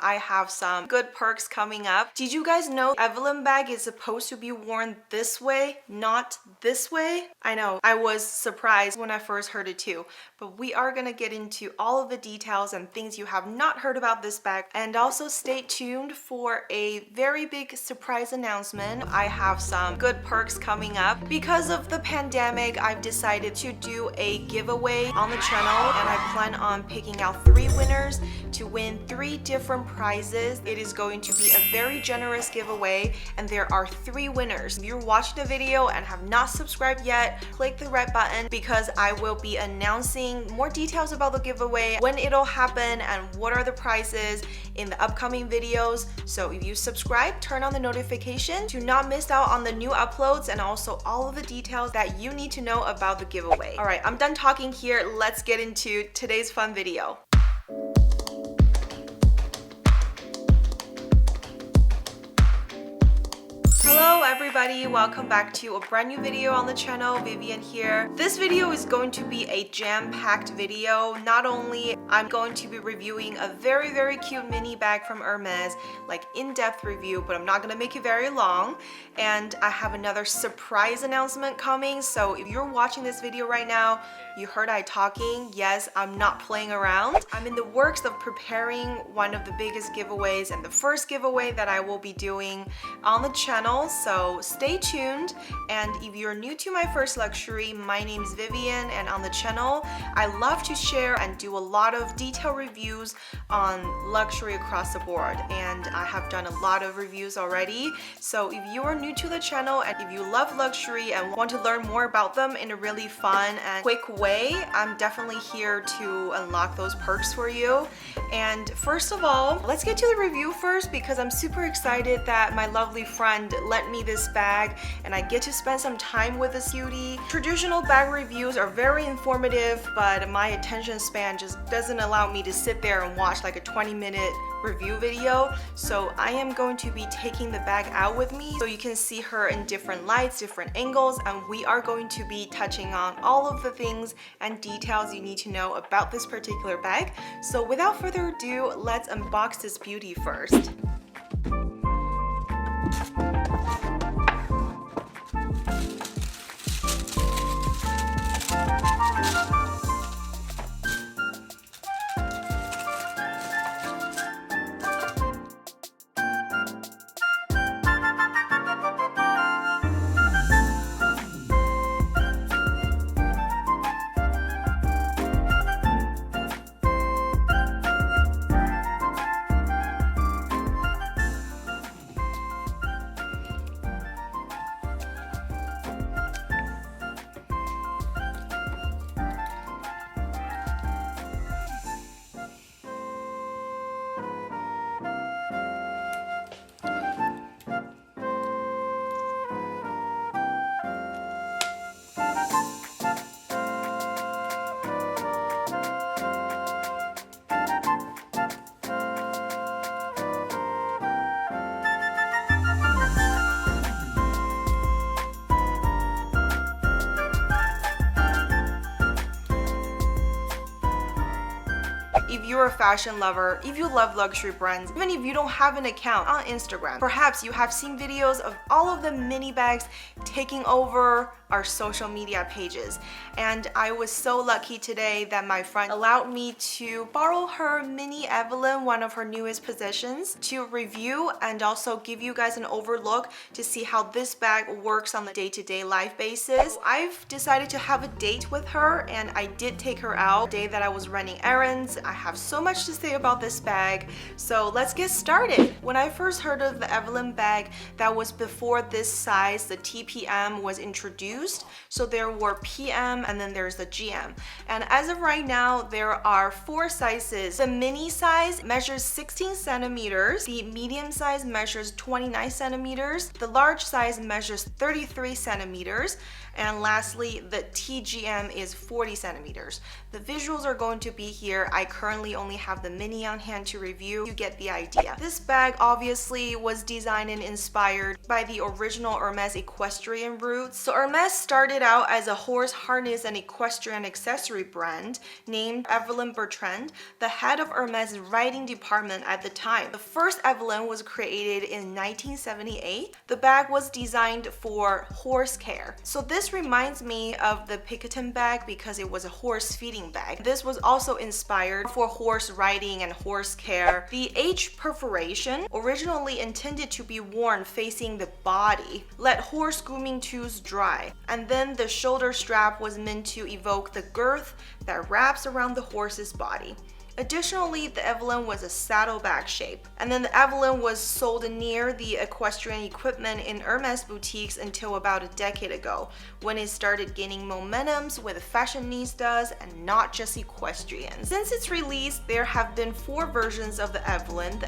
I have some good perks coming up. Did you guys know Evelyne bag is supposed to be worn this way, not this way? I know, I was surprised when I first heard it too, but we are gonna get into all of the details and things you have not heard about this bag. And also stay tuned for a very big surprise announcement. I have some good perks coming up. Because of the pandemic, I've decided to do a giveaway on the channel, and I plan on picking out 3 winners to win 3 different prizes. It is going to be a very generous giveaway, and there are 3 winners. If you're watching the video and have not subscribed yet, click the red button because I will be announcing more details about the giveaway, when it'll happen, and what are the prizes in the upcoming videos. So if you subscribe, turn on the notification to not miss out on the new uploads and also all of the details that you need to know about the giveaway. All right, I'm done talking here. Let's get into today's fun video. Hello everybody, welcome back to a brand new video on the channel. Vivian here. This video is going to be a jam-packed video. Not only I'm going to be reviewing a very cute mini bag from Hermes, like in-depth review, but I'm not gonna make it very long. And I have another surprise announcement coming. So if you're watching this video right now, you heard I talking. Yes, I'm not playing around. I'm in the works of preparing one of the biggest giveaways and the first giveaway that I will be doing on the channel. So stay tuned. And if you're new to my first luxury, my name is Vivian, and on the channel I love to share and do a lot of detailed reviews on luxury across the board, and I have done a lot of reviews already. So if you are new to the channel and if you love luxury and want to learn more about them in a really fun and quick way, I'm definitely here to unlock those perks for you. And first of all, let's get to the review first, because I'm super excited that my lovely friend lent me this bag and I get to spend some time with this cutie. Traditional bag reviews are very informative, but my attention span just doesn't allow me to sit there and watch like a 20-minute review video. So I am going to be taking the bag out with me so you can see her in different lights, different angles, and we are going to be touching on all of the things and details you need to know about this particular bag. So without further ado, let's unbox this beauty first. If you're a fashion lover, if you love luxury brands, even if you don't have an account on Instagram, perhaps you have seen videos of all of the mini bags taking over our social media pages. And I was so lucky today that my friend allowed me to borrow her mini Evelyne, one of her newest possessions, to review and also give you guys an overlook to see how this bag works on the day-to-day life basis. I've decided to have a date with her, and I did take her out the day that I was running errands. I have so much to say about this bag, so let's get started. When I first heard of the Evelyne bag, that was before this size, the TPM, was introduced. So there were PM and then there's the GM. And as of right now, there are 4 sizes. The mini size measures 16 centimeters, the medium size measures 29 centimeters, the large size measures 33 centimeters, and lastly, the TGM is 40 centimeters. The visuals are going to be here. I currently currently only have the mini on hand to review. You get the idea. This bag obviously was designed and inspired by the original Hermes equestrian roots. So Hermes started out as a horse harness and equestrian accessory brand named Evelyne Bertrand, the head of Hermes' writing department at the time. The first Evelyne was created in 1978. The bag was designed for horse care. So this reminds me of the Picatin bag because it was a horse feeding bag. This was also inspired for horse riding and horse care. The H perforation, originally intended to be worn facing the body, let horse grooming tools dry. And then the shoulder strap was meant to evoke the girth that wraps around the horse's body. Additionally, the Evelyne was a saddlebag shape. And then the Evelyne was sold near the equestrian equipment in Hermes boutiques until about a decade ago, when it started gaining momentum with fashionistas and not just equestrians. Since its release, there have been 4 versions of the Evelyne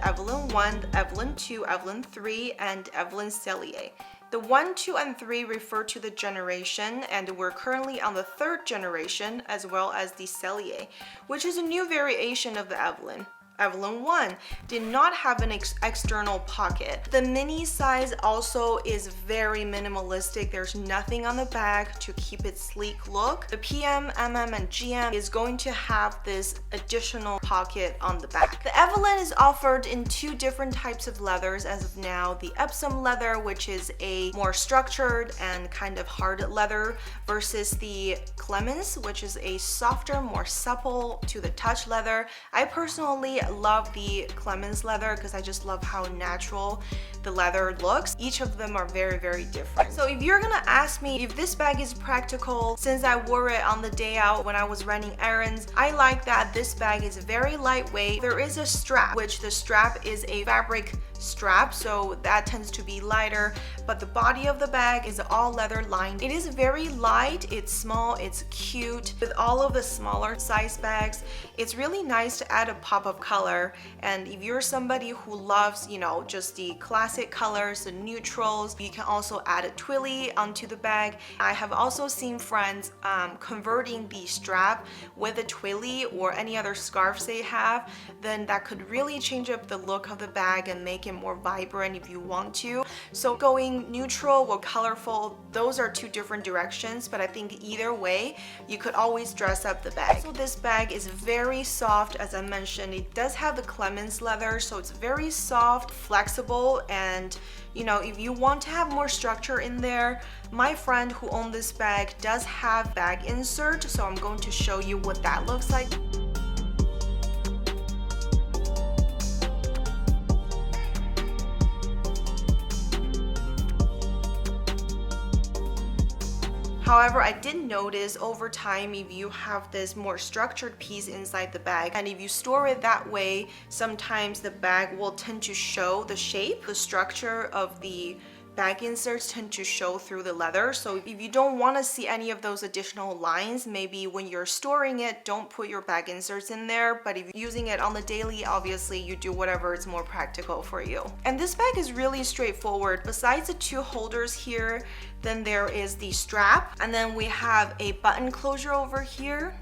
1, the Evelyne 2, Evelyne 3, and Evelyne Cellier. The 1, 2, and 3 refer to the generation, and we're currently on the 3rd generation, as well as the Cellier, which is a new variation of the Evelyne. Evelyne 1 did not have an external pocket. The mini size also is very minimalistic. There's nothing on the bag to keep it sleek look. The PM, MM, and GM is going to have this additional pocket on the back. The Evelyne is offered in 2 different types of leathers as of now. The Epsom leather, which is a more structured and kind of hard leather, versus the Clemens, which is a softer, more supple to the touch leather. I personally love the Clemens leather because I just love how natural the leather looks. Each of them are very, very different. So if you're gonna ask me if this bag is practical, since I wore it on the day out when I was running errands, I like that this bag is very lightweight. There is a strap, which the strap is a fabric strap, so that tends to be lighter, but the body of the bag is all leather lined. It is very light, it's small, it's cute. With all of the smaller size bags, it's really nice to add a pop of color. And if you're somebody who loves, you know, just the classic colors, the neutrals, you can also add a twilly onto the bag. I have also seen friends converting the strap with a twilly or any other scarves they have. Then that could really change up the look of the bag and make it more vibrant if you want to. So going neutral or colorful, those are 2 different directions, but I think either way you could always dress up the bag. So this bag is very soft. As I mentioned, it does have the Clemens leather, so it's very soft, flexible, and you know, if you want to have more structure in there, my friend who owned this bag does have bag insert, so I'm going to show you what that looks like. However, I did notice over time, if you have this more structured piece inside the bag, and if you store it that way, sometimes the bag will tend to show the shape, the structure of the bag inserts tend to show through the leather. So if you don't want to see any of those additional lines, maybe when you're storing it, don't put your bag inserts in there. But if you're using it on the daily, obviously you do whatever is more practical for you. And this bag is really straightforward. Besides the 2 holders here, then there is the strap, and then we have a button closure over here.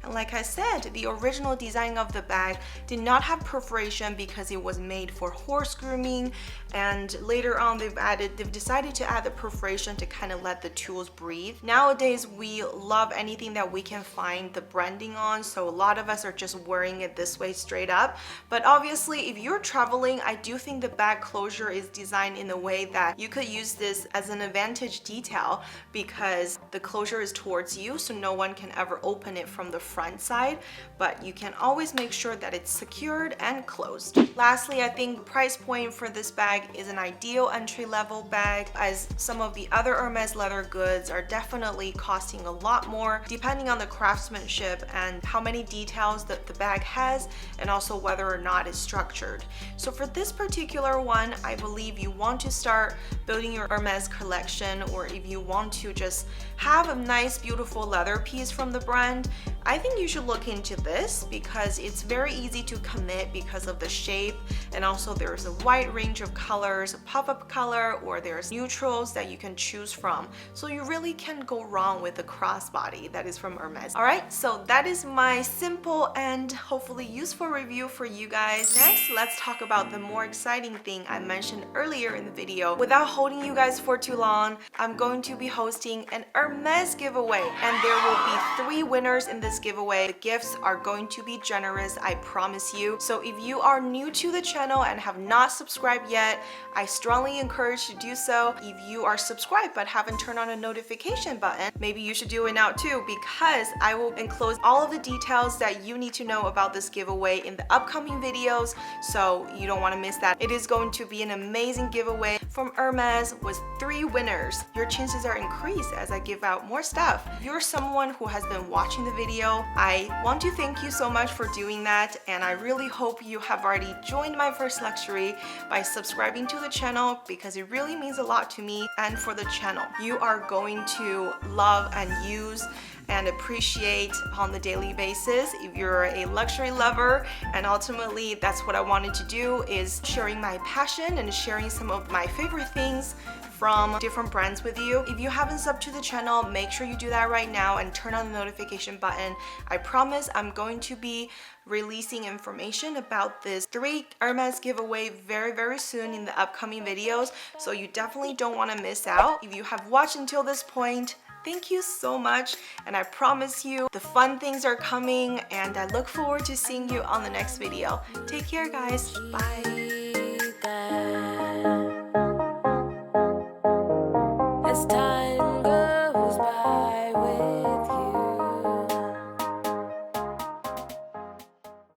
And like I said, the original design of the bag did not have perforation because it was made for horse grooming, and later on they've decided to add the perforation to kind of let the tools breathe. Nowadays we love anything that we can find the branding on, so a lot of us are just wearing it this way straight up. But obviously if you're traveling, I do think the bag closure is designed in a way that you could use this as an advantage detail, because the closure is towards you, so no one can ever open it from the front side, but you can always make sure that it's secured and closed. Lastly, I think the price point for this bag is an ideal entry-level bag, as some of the other Hermes leather goods are definitely costing a lot more depending on the craftsmanship and how many details that the bag has, and also whether or not it's structured. So for this particular one, I believe you want to start building your Hermes collection, or if you want to just have a nice beautiful leather piece from the brand, I think you should look into this because it's very easy to commit because of the shape, and also there's a wide range of colors, a pop-up color, or there's neutrals that you can choose from. So you really can't go wrong with the crossbody that is from Hermes. Alright, so that is my simple and hopefully useful review for you guys. Next, let's talk about the more exciting thing I mentioned earlier in the video. Without holding you guys for too long, I'm going to be hosting an Hermes giveaway, and there will be 3 winners in this giveaway. The gifts are going to be generous, I promise you. So if you are new to the channel and have not subscribed yet, I strongly encourage you to do so. If you are subscribed but haven't turned on a notification button, maybe you should do it now too, because I will enclose all of the details that you need to know about this giveaway in the upcoming videos, so you don't want to miss that. It is going to be an amazing giveaway from Hermes with 3 winners. Your chances are increased as I give out more stuff. If you're someone who has been watching the video, I want to thank you so much for doing that, and I really hope you have already joined my first luxury by subscribing to the channel, because it really means a lot to me and for the channel. You are going to love and use and appreciate on the daily basis if you're a luxury lover, and ultimately that's what I wanted to do, is sharing my passion and sharing some of my favorite things from different brands with you. If you haven't subbed to the channel, make sure you do that right now and turn on the notification button. I promise I'm going to be releasing information about this 3 Hermes giveaway very soon in the upcoming videos, so you definitely don't want to miss out. If you have watched until this point, thank you so much, and I promise you the fun things are coming, and I look forward to seeing you on the next video. Take care guys, bye.